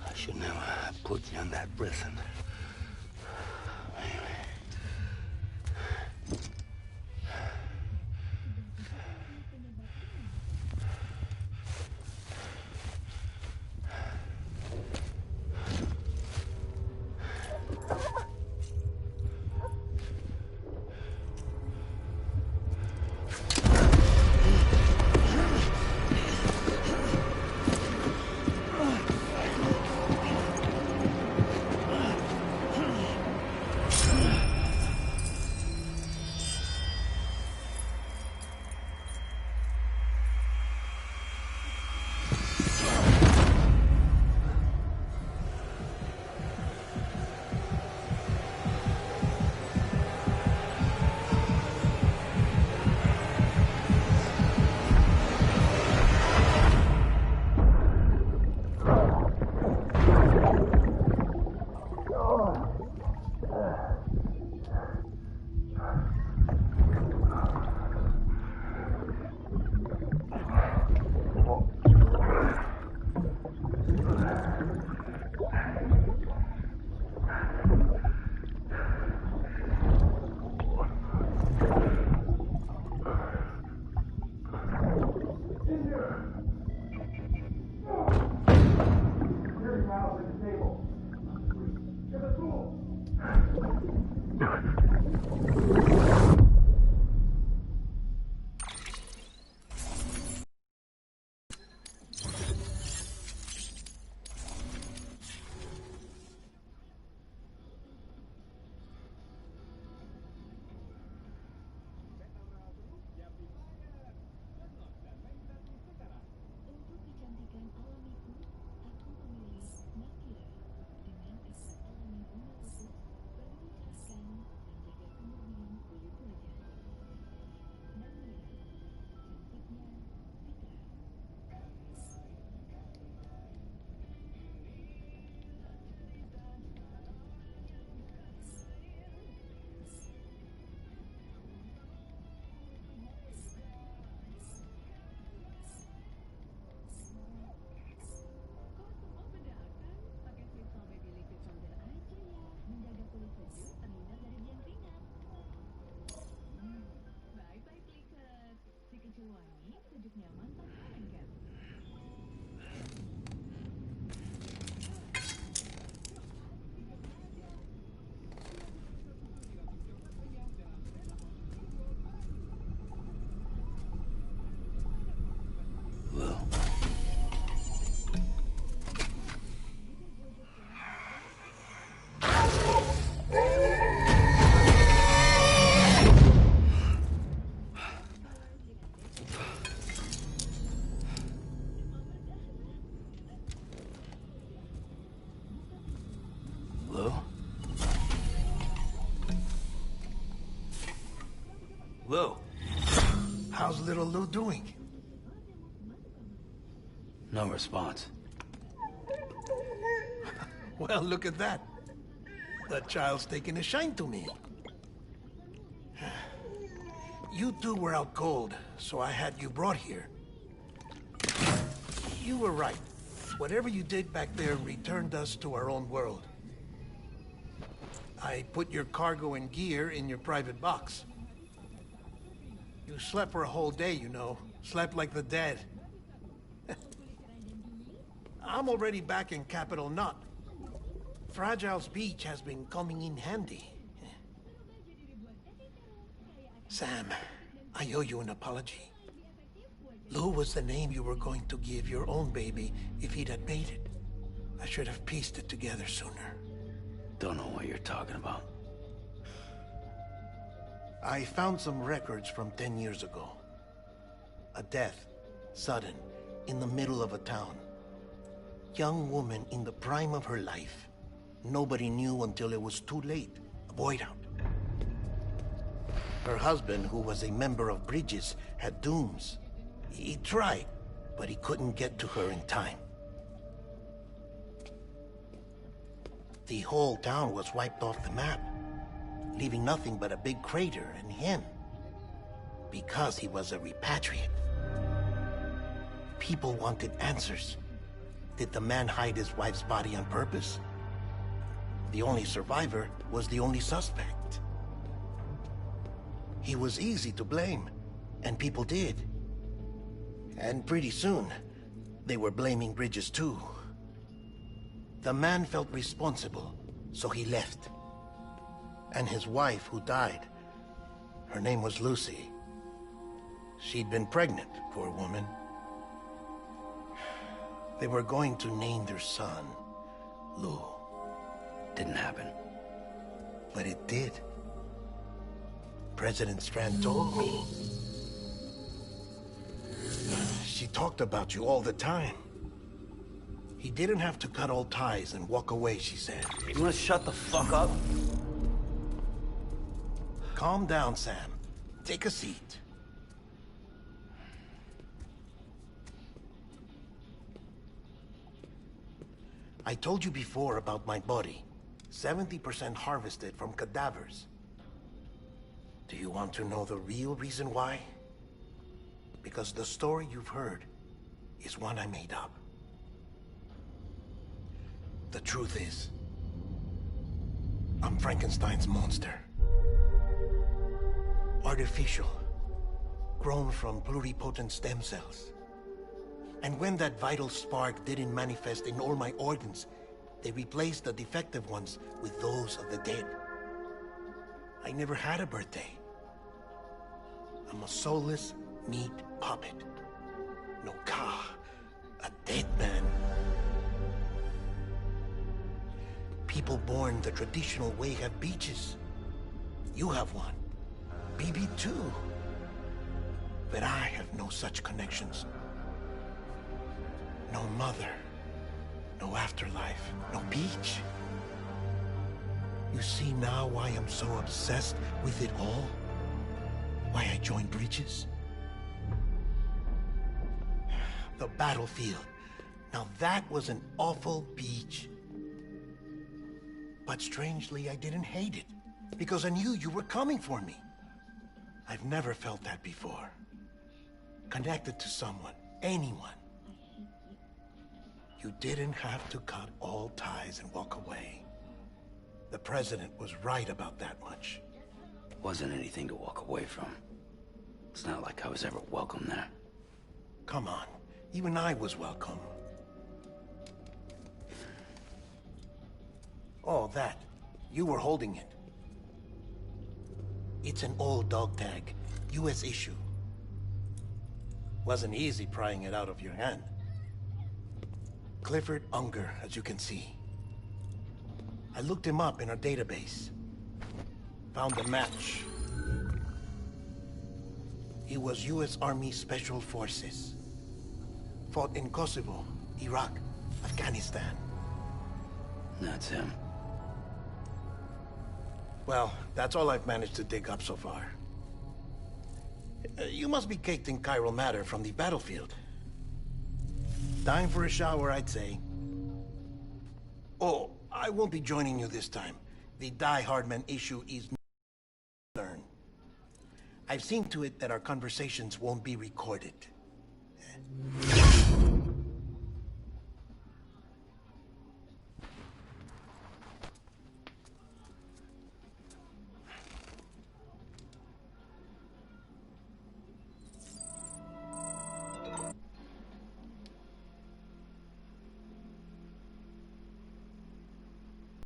I should never have put you in that prison. Lou, how's little Lou doing? No response. Well, look at that. The child's taking a shine to me. You two were out cold, so I had you brought here. You were right. Whatever you did back there returned us to our own world. I put your cargo and gear in your private box. You slept for a whole day, you know. Slept like the dead. I'm already back in Capital Knot. Fragile's beach has been coming in handy. Sam, I owe you an apology. Lou was the name you were going to give your own baby if he'd had made it. I should have pieced it together sooner. Don't know what you're talking about. I found some records from 10 years ago. A death, sudden, in the middle of a town. Young woman in the prime of her life. Nobody knew until it was too late. A void out. Her husband, who was a member of Bridges, had dooms. He tried, but he couldn't get to her in time. The whole town was wiped off the map, leaving nothing but a big crater and him. Because he was a repatriate. People wanted answers. Did the man hide his wife's body on purpose? The only survivor was the only suspect. He was easy to blame, and people did. And pretty soon, they were blaming Bridges too. The man felt responsible, so he left. And his wife, who died, her name was Lucy. She'd been pregnant, poor woman. They were going to name their son Lou. Didn't happen. But it did. President Strand told me. She talked about you all the time. He didn't have to cut all ties and walk away, she said. You wanna shut the fuck up? Calm down, Sam. Take a seat. I told you before about my body. 70% harvested from cadavers. Do you want to know the real reason why? Because the story you've heard is one I made up. The truth is, I'm Frankenstein's monster. Artificial, grown from pluripotent stem cells. And when that vital spark didn't manifest in all my organs, they replaced the defective ones with those of the dead. I never had a birthday. I'm a soulless meat puppet. No car, a dead man. People born the traditional way have beaches. You have one. BB too. But I have no such connections. No mother. No afterlife. No beach. You see now why I'm so obsessed with it all? Why I joined Bridges? The battlefield. Now that was an awful beach. But strangely, I didn't hate it. Because I knew you were coming for me. I've never felt that before. Connected to someone, anyone. You didn't have to cut all ties and walk away. The president was right about that much. Wasn't anything to walk away from. It's not like I was ever welcome there. Come on, even I was welcome. Oh, that. You were holding it. It's an old dog tag, US issue. Wasn't easy prying it out of your hand. Clifford Unger, as you can see. I looked him up in our database. Found a match. He was US Army Special Forces. Fought in Kosovo, Iraq, Afghanistan. That's him. Well, that's all I've managed to dig up so far. You must be caked in chiral matter from the battlefield. Time for a shower, I'd say. Oh, I won't be joining you this time. The Die Hardman issue is concern. I've seen to it that our conversations won't be recorded.